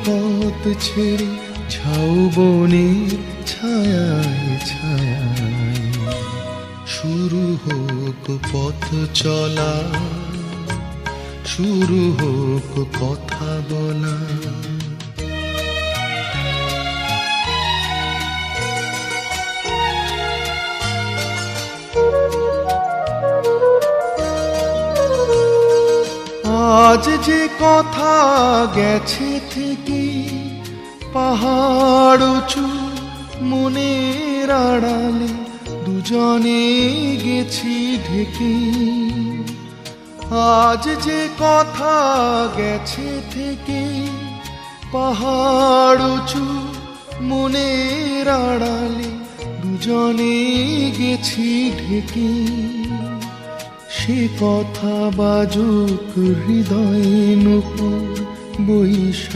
পথ ছেড়ে ঝাউবনের ছায়ায় ছায়ায় শুরু হোক পথ চলা, শুরু হোক কথা বলা। আজ যে কথা গেছে থেকে পাহাড় উঁচু মনের আড়ালে দুজনে গেছি ঢেকে। আজ যে কথা গেছে থেকে পাহাড় উঁচু মনের আড়ালে দুজনে গেছি ঢেকে। সে কথা বাজুক হৃদয়ে নূপুর বৈশাখ।